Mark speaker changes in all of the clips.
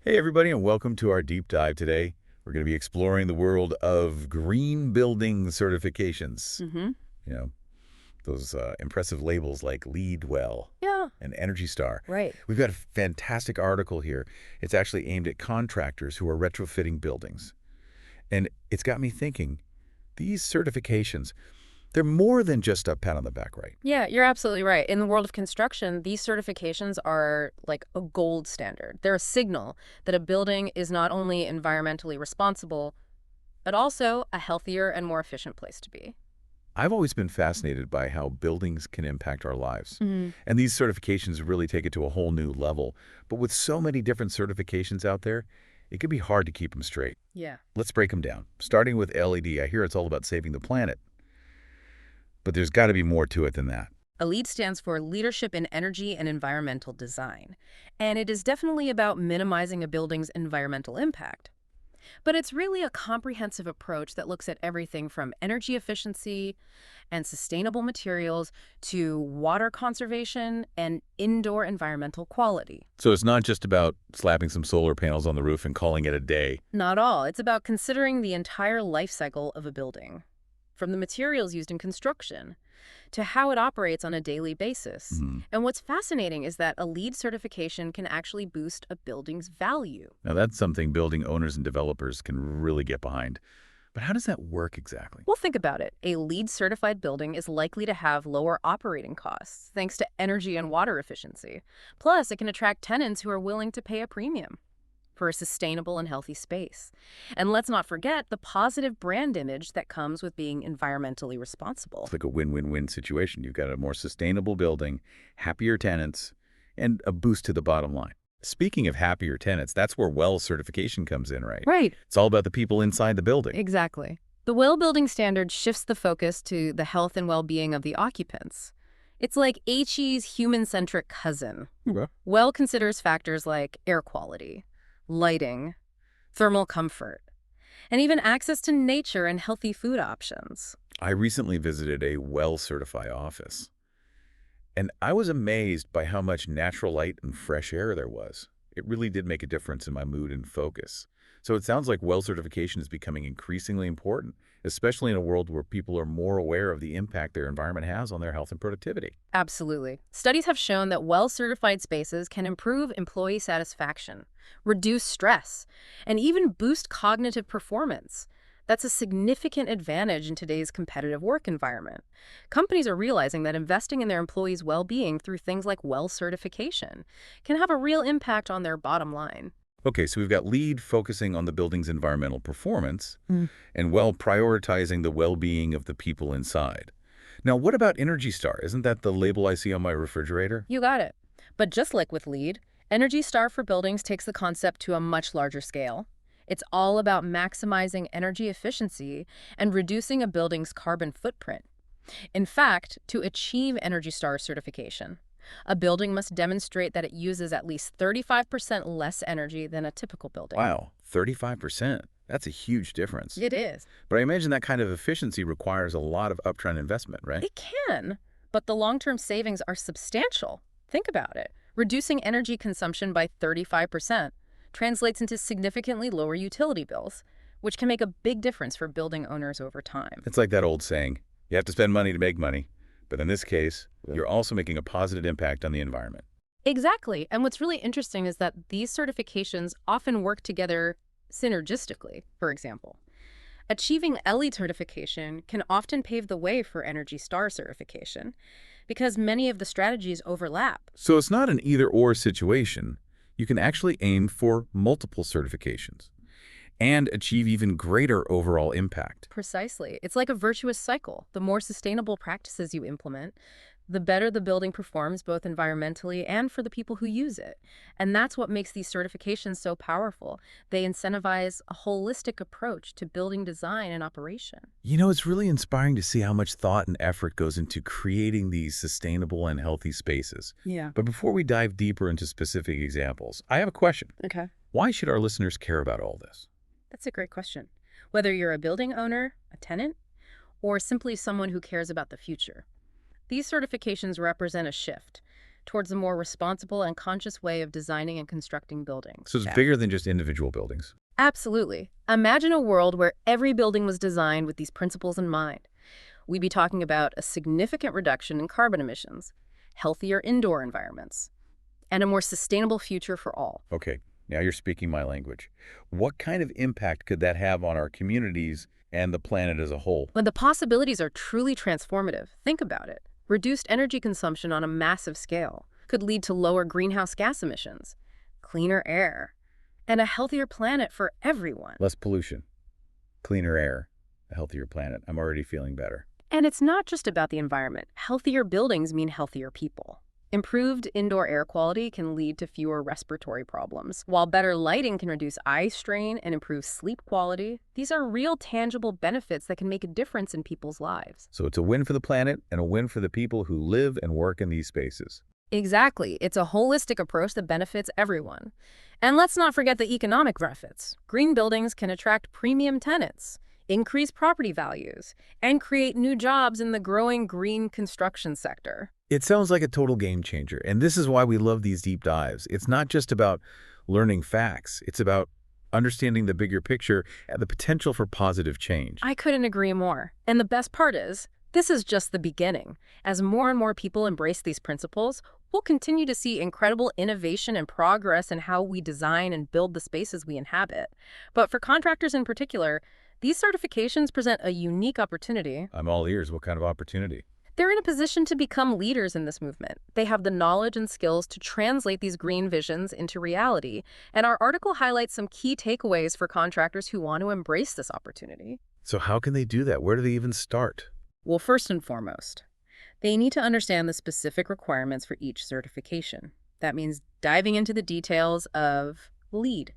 Speaker 1: Hey everybody, and welcome to our deep dive today. We're going to be exploring the world of green building certifications.
Speaker 2: Mm-hmm.
Speaker 1: You know, those impressive labels like LEED Well
Speaker 2: Yeah,
Speaker 1: and Energy Star.
Speaker 2: right.
Speaker 1: We've got a fantastic article here. It's actually aimed at contractors who are retrofitting buildings. And it's got me thinking, these certifications, they're more than just a pat on the back, right?
Speaker 2: Yeah, you're absolutely right. In the world of construction, these certifications are like a gold standard. They're a signal that a building is not only environmentally responsible, but also a healthier and more efficient place to be.
Speaker 1: I've always been fascinated by how buildings can impact our lives.
Speaker 2: Mm.
Speaker 1: And these certifications really take it to a whole new level. But with so many different certifications out there, it can be hard to keep them straight.
Speaker 2: Yeah.
Speaker 1: Let's break them down. Starting with LED, I hear it's all about saving the planet. But there's got to be more to it than that.
Speaker 2: A LEED stands for Leadership in Energy and Environmental Design, and it is definitely about minimizing a building's environmental impact. But it's really a comprehensive approach that looks at everything from energy efficiency and sustainable materials to water conservation and indoor environmental quality.
Speaker 1: So it's not just about slapping some solar panels on the roof and calling it a day.
Speaker 2: Not all. It's about considering the entire life cycle of a building, from the materials used in construction to how it operates on a daily basis.
Speaker 1: Hmm.
Speaker 2: And what's fascinating is that a LEED certification can actually boost a building's value.
Speaker 1: Now that's something building owners and developers can really get behind. But how does that work exactly?
Speaker 2: Well, think about it. A LEED-certified building is likely to have lower operating costs thanks to energy and water efficiency. Plus, it can attract tenants who are willing to pay a premium for a sustainable and healthy space. And let's not forget the positive brand image that comes with being environmentally responsible.
Speaker 1: It's like a win-win-win situation. You've got a more sustainable building, happier tenants, and a boost to the bottom line. Speaking of happier tenants, that's where WELL certification comes in, right?
Speaker 2: Right.
Speaker 1: It's all about the people inside the building.
Speaker 2: Exactly. The WELL building standard shifts the focus to the health and well-being of the occupants. It's like HE's human-centric cousin.
Speaker 1: Okay.
Speaker 2: WELL considers factors like air quality, lighting, thermal comfort, and even access to nature and healthy food options.
Speaker 1: I recently visited a WELL certified office, and I was amazed by how much natural light and fresh air there was. It really did make a difference in my mood and focus. So it sounds like WELL certification is becoming increasingly important, especially in a world where people are more aware of the impact their environment has on their health and productivity.
Speaker 2: Absolutely. Studies have shown that well-certified spaces can improve employee satisfaction, reduce stress, and even boost cognitive performance. That's a significant advantage in today's competitive work environment. Companies are realizing that investing in their employees' well-being through things like WELL certification can have a real impact on their bottom line.
Speaker 1: Okay, so we've got LEED focusing on the building's environmental performance, and WELL prioritizing the well-being of the people inside. Now, what about Energy Star? Isn't that the label I see on my refrigerator?
Speaker 2: You got it. But just like with LEED, Energy Star for buildings takes the concept to a much larger scale. It's all about maximizing energy efficiency and reducing a building's carbon footprint. In fact, to achieve Energy Star certification, a building must demonstrate that it uses at least 35% less energy than a typical building.
Speaker 1: Wow, 35%. That's a huge difference.
Speaker 2: It is.
Speaker 1: But I imagine that kind of efficiency requires a lot of upfront investment, right?
Speaker 2: It can, but the long-term savings are substantial. Think about it. Reducing energy consumption by 35% translates into significantly lower utility bills, which can make a big difference for building owners over time.
Speaker 1: It's like that old saying, you have to spend money to make money. But in this case, you're also making a positive impact on the environment.
Speaker 2: Exactly. And what's really interesting is that these certifications often work together synergistically. For example, achieving LE certification can often pave the way for Energy Star certification because many of the strategies overlap.
Speaker 1: So it's not an either-or situation. You can actually aim for multiple certifications and achieve even greater overall impact.
Speaker 2: Precisely. It's like a virtuous cycle. The more sustainable practices you implement, the better the building performs both environmentally and for the people who use it. And that's what makes these certifications so powerful. They incentivize a holistic approach to building design and operation.
Speaker 1: You know, it's really inspiring to see how much thought and effort goes into creating these sustainable and healthy spaces.
Speaker 2: Yeah.
Speaker 1: But before we dive deeper into specific examples, I have a question.
Speaker 2: Okay.
Speaker 1: Why should our listeners care about all this?
Speaker 2: That's a great question. Whether you're a building owner, a tenant, or simply someone who cares about the future, these certifications represent a shift. towards a more responsible and conscious way of designing and constructing
Speaker 1: So
Speaker 2: buildings.
Speaker 1: it's bigger than just individual buildings.
Speaker 2: Absolutely. Imagine a world where every building was designed with these principles in mind. We'd be talking about a significant reduction in carbon emissions, healthier indoor environments, and a more sustainable future for all.
Speaker 1: Okay, now you're speaking my language. What kind of impact could that have on our communities and the planet as a whole?
Speaker 2: But the possibilities are truly transformative. Think about it. Reduced energy consumption on a massive scale could lead to lower greenhouse gas emissions, cleaner air, and a healthier planet for everyone.
Speaker 1: Less pollution, cleaner air, a healthier planet. I'm already feeling better.
Speaker 2: And it's not just about the environment. Healthier buildings mean healthier people. Improved indoor air quality can lead to fewer respiratory problems, while better lighting can reduce eye strain and improve sleep quality. These are real, tangible benefits that can make a difference in people's lives.
Speaker 1: So it's a win for the planet and a win for the people who live and work in these spaces.
Speaker 2: Exactly. It's a holistic approach that benefits everyone. And let's not forget the economic benefits. Green buildings can attract premium tenants, increase property values, and create new jobs in the growing green construction sector.
Speaker 1: It sounds like a total game changer, and this is why we love these deep dives. It's not just about learning facts. It's about understanding the bigger picture and the potential for positive change.
Speaker 2: I couldn't agree more. And the best part is, this is just the beginning. As more and more people embrace these principles, we'll continue to see incredible innovation and progress in how we design and build the spaces we inhabit. But for contractors in particular, these certifications present a unique opportunity.
Speaker 1: I'm all ears. What kind of opportunity?
Speaker 2: They're in a position to become leaders in this movement. They have the knowledge and skills to translate these green visions into reality. And our article highlights some key takeaways for contractors who want to embrace this opportunity.
Speaker 1: So how can they do that? Where do they even start?
Speaker 2: Well, first and foremost, they need to understand the specific requirements for each certification. That means diving into the details of LEED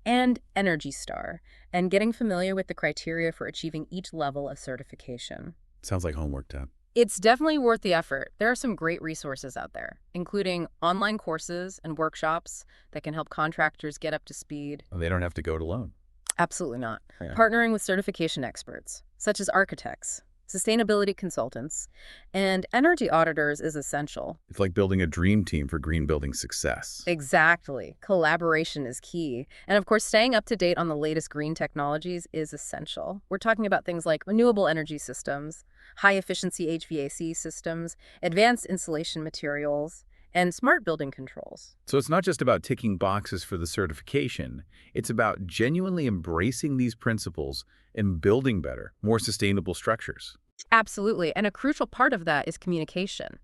Speaker 2: and Energy Star and getting familiar with the criteria for achieving each level of certification.
Speaker 1: Sounds like homework time.
Speaker 2: It's definitely worth the effort. There are some great resources out there, including online courses and workshops that can help contractors get up to speed.
Speaker 1: They don't have to go it alone.
Speaker 2: Absolutely not.
Speaker 1: Yeah.
Speaker 2: Partnering with certification experts, such as architects, sustainability consultants, and energy auditors is essential.
Speaker 1: It's like building a dream team for green building success.
Speaker 2: Exactly. Collaboration is key. And of course, staying up to date on the latest green technologies is essential. We're talking about things like renewable energy systems, high-efficiency HVAC systems, advanced insulation materials, and smart building controls.
Speaker 1: So it's not just about ticking boxes for the certification. It's about genuinely embracing these principles and building better, more sustainable structures.
Speaker 2: Absolutely. And a crucial part of that is communication.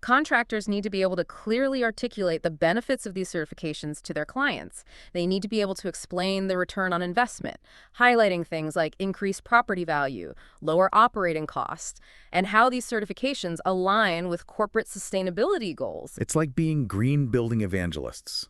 Speaker 2: Contractors need to be able to clearly articulate the benefits of these certifications to their clients. They need to be able to explain the return on investment, highlighting things like increased property value, lower operating costs, and how these certifications align with corporate sustainability goals.
Speaker 1: It's like being green building evangelists,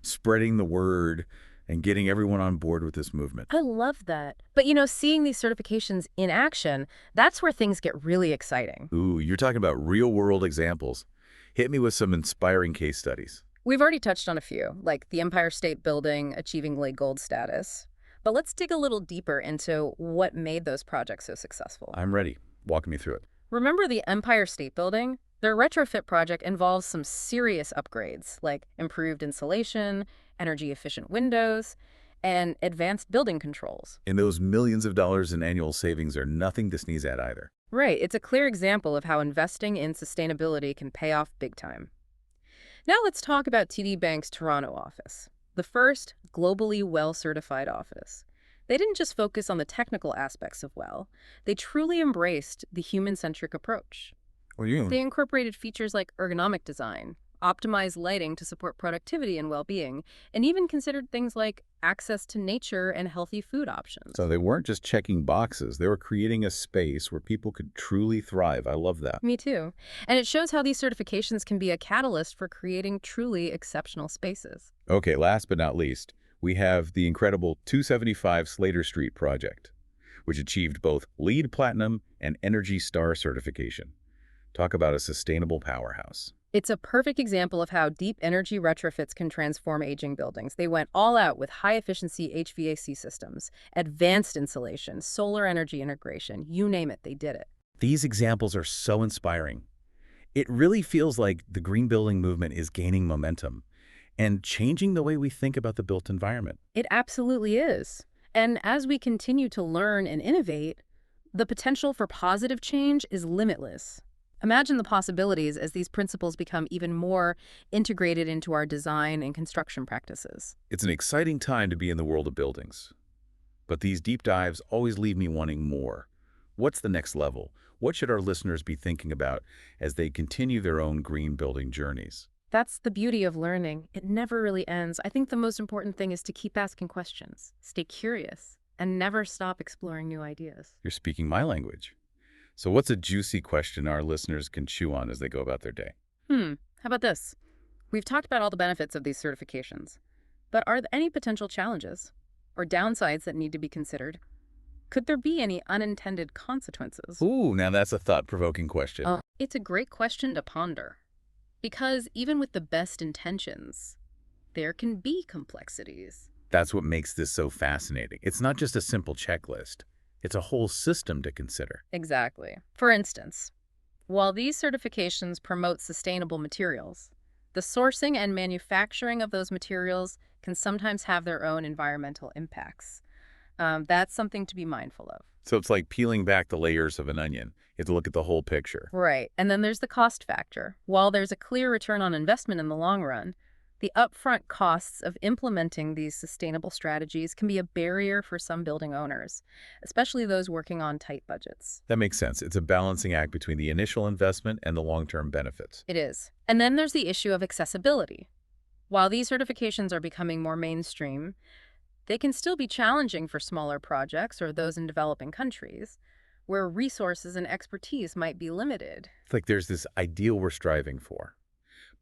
Speaker 1: spreading the word and getting everyone on board with this movement.
Speaker 2: I love that. But seeing these certifications in action, that's where things get really exciting.
Speaker 1: Ooh, you're talking about real-world examples. Hit me with some inspiring case studies.
Speaker 2: We've already touched on a few, like the Empire State Building achieving LEED Gold status. But let's dig a little deeper into what made those projects so successful.
Speaker 1: I'm ready. Walk me through it.
Speaker 2: Remember the Empire State Building? Their retrofit project involves some serious upgrades, like improved insulation, energy-efficient windows, and advanced building controls.
Speaker 1: And those millions of dollars in annual savings are nothing to sneeze at either.
Speaker 2: Right. It's a clear example of how investing in sustainability can pay off big time. Now let's talk about TD Bank's Toronto office, the first globally well-certified office. They didn't just focus on the technical aspects of WELL. They truly embraced the human-centric approach.
Speaker 1: What do you mean?
Speaker 2: They incorporated features like ergonomic design, optimized lighting to support productivity and well-being, and even considered things like access to nature and healthy food options.
Speaker 1: So they weren't just checking boxes. They were creating a space where people could truly thrive. I love that.
Speaker 2: Me too. And it shows how these certifications can be a catalyst for creating truly exceptional spaces.
Speaker 1: Okay, last but not least, we have the incredible 275 Slater Street project, which achieved both LEED Platinum and Energy Star certification. Talk about a sustainable powerhouse.
Speaker 2: It's a perfect example of how deep energy retrofits can transform aging buildings. They went all out with high-efficiency HVAC systems, advanced insulation, solar energy integration, you name it, they did it.
Speaker 1: These examples are so inspiring. It really feels like the green building movement is gaining momentum and changing the way we think about the built environment.
Speaker 2: It absolutely is. And as we continue to learn and innovate, the potential for positive change is limitless. Imagine the possibilities as these principles become even more integrated into our design and construction practices.
Speaker 1: It's an exciting time to be in the world of buildings. But these deep dives always leave me wanting more. What's the next level? What should our listeners be thinking about as they continue their own green building journeys?
Speaker 2: That's the beauty of learning. It never really ends. I think the most important thing is to keep asking questions, stay curious, and never stop exploring new ideas.
Speaker 1: You're speaking my language. So what's a juicy question our listeners can chew on as they go about their day?
Speaker 2: How about this? We've talked about all the benefits of these certifications, but are there any potential challenges or downsides that need to be considered? Could there be any unintended consequences?
Speaker 1: Ooh, now that's a thought-provoking question.
Speaker 2: It's a great question to ponder. Because even with the best intentions, there can be complexities.
Speaker 1: That's what makes this so fascinating. It's not just a simple checklist. It's a whole system to consider.
Speaker 2: Exactly. For instance, while these certifications promote sustainable materials, the sourcing and manufacturing of those materials can sometimes have their own environmental impacts. That's something to be mindful of.
Speaker 1: So it's like peeling back the layers of an onion. You have to look at the whole picture.
Speaker 2: Right. And then there's the cost factor. While there's a clear return on investment in the long run, the upfront costs of implementing these sustainable strategies can be a barrier for some building owners, especially those working on tight budgets.
Speaker 1: That makes sense. It's a balancing act between the initial investment and the long-term benefits.
Speaker 2: It is. And then there's the issue of accessibility. While these certifications are becoming more mainstream, they can still be challenging for smaller projects or those in developing countries, where resources and expertise might be limited.
Speaker 1: It's like there's this ideal we're striving for,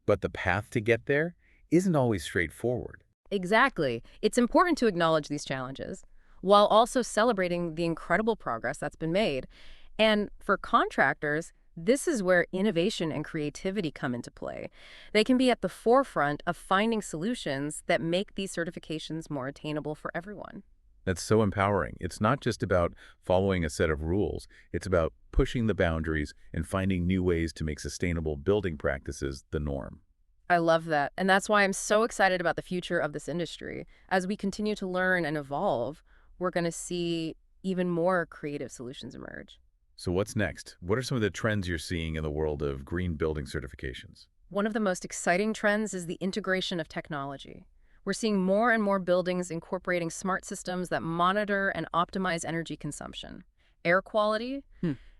Speaker 1: but the path to get there isn't always straightforward.
Speaker 2: Exactly. It's important to acknowledge these challenges, while also celebrating the incredible progress that's been made. And for contractors, this is where innovation and creativity come into play. They can be at the forefront of finding solutions that make these certifications more attainable for everyone.
Speaker 1: That's so empowering. It's not just about following a set of rules. It's about pushing the boundaries and finding new ways to make sustainable building practices the norm.
Speaker 2: I love that. And that's why I'm so excited about the future of this industry. As we continue to learn and evolve, we're going to see even more creative solutions emerge.
Speaker 1: So what's next? What are some of the trends you're seeing in the world of green building certifications?
Speaker 2: One of the most exciting trends is the integration of technology. We're seeing more and more buildings incorporating smart systems that monitor and optimize energy consumption, air quality,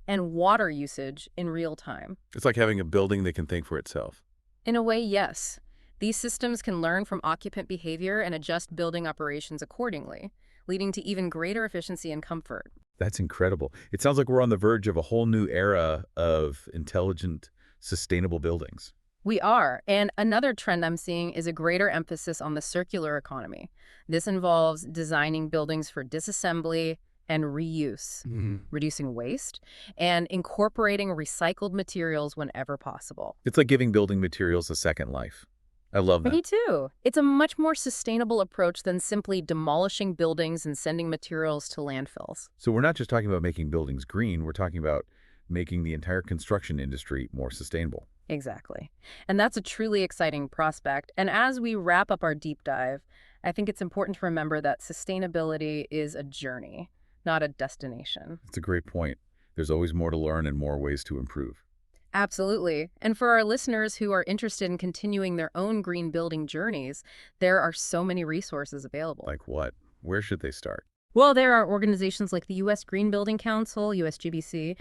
Speaker 2: and water usage in real time.
Speaker 1: It's like having a building that can think for itself.
Speaker 2: In a way, yes. These systems can learn from occupant behavior and adjust building operations accordingly, leading to even greater efficiency and comfort.
Speaker 1: That's incredible. It sounds like we're on the verge of a whole new era of intelligent, sustainable buildings.
Speaker 2: We are. And another trend I'm seeing is a greater emphasis on the circular economy. This involves designing buildings for disassembly and reuse, reducing waste, and incorporating recycled materials whenever possible.
Speaker 1: It's like giving building materials a second life. I love that.
Speaker 2: Me too. It's a much more sustainable approach than simply demolishing buildings and sending materials to landfills.
Speaker 1: So we're not just talking about making buildings green, we're talking about making the entire construction industry more sustainable.
Speaker 2: Exactly. And that's a truly exciting prospect. And as we wrap up our deep dive, I think it's important to remember that sustainability is a journey, not a destination.
Speaker 1: It's a great point. There's always more to learn and more ways to improve.
Speaker 2: Absolutely. And for our listeners who are interested in continuing their own green building journeys, there are so many resources available.
Speaker 1: Like what? Where should they start?
Speaker 2: Well, there are organizations like the U.S. Green Building Council, USGBC,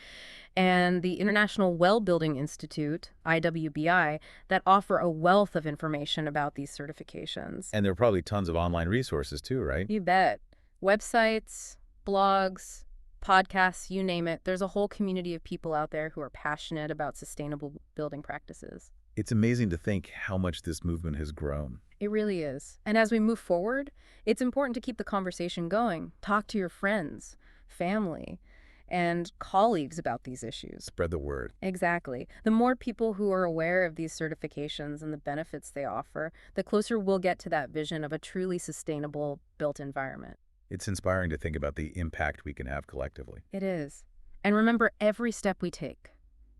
Speaker 2: and the International Well Building Institute, IWBI, that offer a wealth of information about these certifications.
Speaker 1: And there are probably tons of online resources too, right?
Speaker 2: You bet. Websites, blogs, podcasts, you name it. There's a whole community of people out there who are passionate about sustainable building practices.
Speaker 1: It's amazing to think how much this movement has grown.
Speaker 2: It really is. And as we move forward, it's important to keep the conversation going. Talk to your friends, family, and colleagues about these issues.
Speaker 1: Spread the word.
Speaker 2: Exactly. The more people who are aware of these certifications and the benefits they offer, the closer we'll get to that vision of a truly sustainable built environment.
Speaker 1: It's inspiring to think about the impact we can have collectively.
Speaker 2: It is. And remember, every step we take,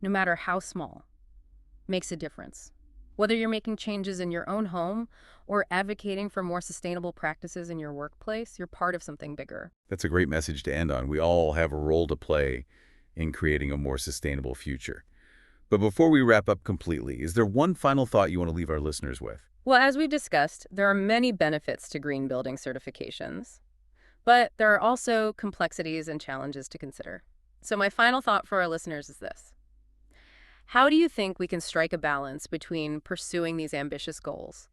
Speaker 2: no matter how small, makes a difference. Whether you're making changes in your own home or advocating for more sustainable practices in your workplace, you're part of something bigger.
Speaker 1: That's a great message to end on. We all have a role to play in creating a more sustainable future. But before we wrap up completely, is there one final thought you want to leave our listeners with?
Speaker 2: Well, as we've discussed, there are many benefits to green building certifications, but there are also complexities and challenges to consider. So my final thought for our listeners is this. How do you think we can strike a balance between pursuing these ambitious goals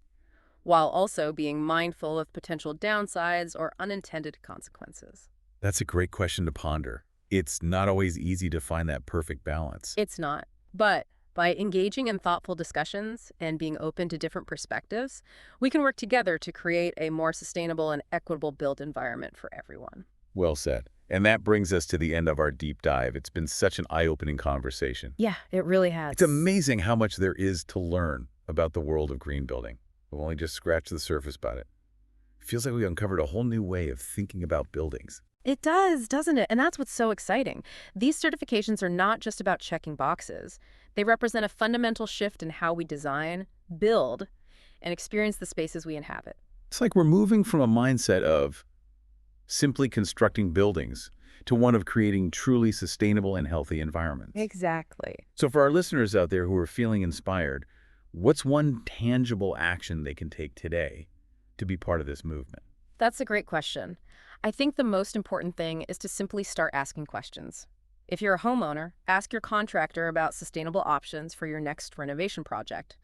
Speaker 2: while also being mindful of potential downsides or unintended consequences?
Speaker 1: That's a great question to ponder. It's not always easy to find that perfect balance.
Speaker 2: It's not. But by engaging in thoughtful discussions and being open to different perspectives, we can work together to create a more sustainable and equitable built environment for everyone.
Speaker 1: Well said. And that brings us to the end of our deep dive. It's been such an eye-opening conversation.
Speaker 2: Yeah, it really has.
Speaker 1: It's amazing how much there is to learn about the world of green building. We've only just scratched the surface about it. It feels like we uncovered a whole new way of thinking about buildings.
Speaker 2: It does, doesn't it? And that's what's so exciting. These certifications are not just about checking boxes. They represent a fundamental shift in how we design, build, and experience the spaces we inhabit.
Speaker 1: It's like we're moving from a mindset of simply constructing buildings to one of creating truly sustainable and healthy environments.
Speaker 2: Exactly.
Speaker 1: So for our listeners out there who are feeling inspired, what's one tangible action they can take today to be part of this movement?
Speaker 2: That's a great question. I think the most important thing is to simply start asking questions. If you're a homeowner, ask your contractor about sustainable options for your next renovation project.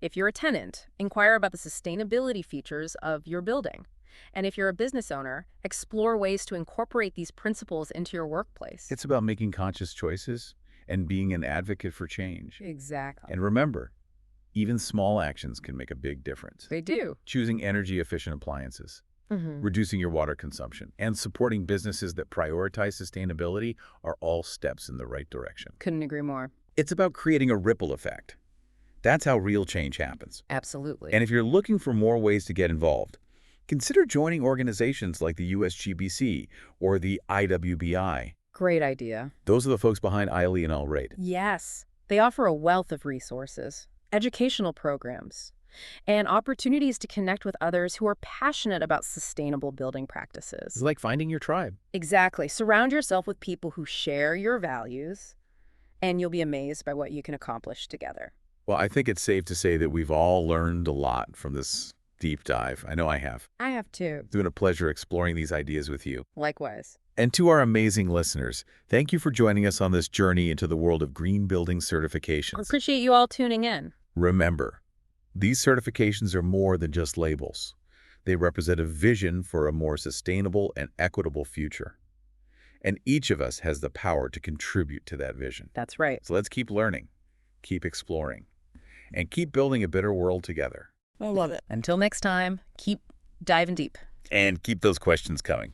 Speaker 2: If you're a tenant, inquire about the sustainability features of your building. And if you're a business owner, explore ways to incorporate these principles into your workplace.
Speaker 1: It's about making conscious choices and being an advocate for change.
Speaker 2: Exactly.
Speaker 1: And remember, even small actions can make a big difference.
Speaker 2: They do.
Speaker 1: Choosing energy-efficient appliances, reducing your water consumption, and supporting businesses that prioritize sustainability are all steps in the right direction.
Speaker 2: Couldn't agree more.
Speaker 1: It's about creating a ripple effect. That's how real change happens.
Speaker 2: Absolutely.
Speaker 1: And if you're looking for more ways to get involved, consider joining organizations like the USGBC or the IWBI.
Speaker 2: Great idea.
Speaker 1: Those are the folks behind ILE and Alrate.
Speaker 2: Yes. They offer a wealth of resources, educational programs, and opportunities to connect with others who are passionate about sustainable building practices.
Speaker 1: It's like finding your tribe.
Speaker 2: Exactly. Surround yourself with people who share your values, and you'll be amazed by what you can accomplish together.
Speaker 1: Well, I think it's safe to say that we've all learned a lot from this deep dive. I know I have.
Speaker 2: I have too.
Speaker 1: It's been a pleasure exploring these ideas with you.
Speaker 2: Likewise.
Speaker 1: And to our amazing listeners, thank you for joining us on this journey into the world of green building
Speaker 2: I
Speaker 1: certifications.
Speaker 2: appreciate you all tuning in.
Speaker 1: Remember, these certifications are more than just labels. They represent a vision for a more sustainable and equitable future. And each of us has the power to contribute to that vision.
Speaker 2: That's right.
Speaker 1: So let's keep learning, keep exploring, and keep building a better world together.
Speaker 2: I love it. Until next time, keep diving deep.
Speaker 1: And keep those questions coming.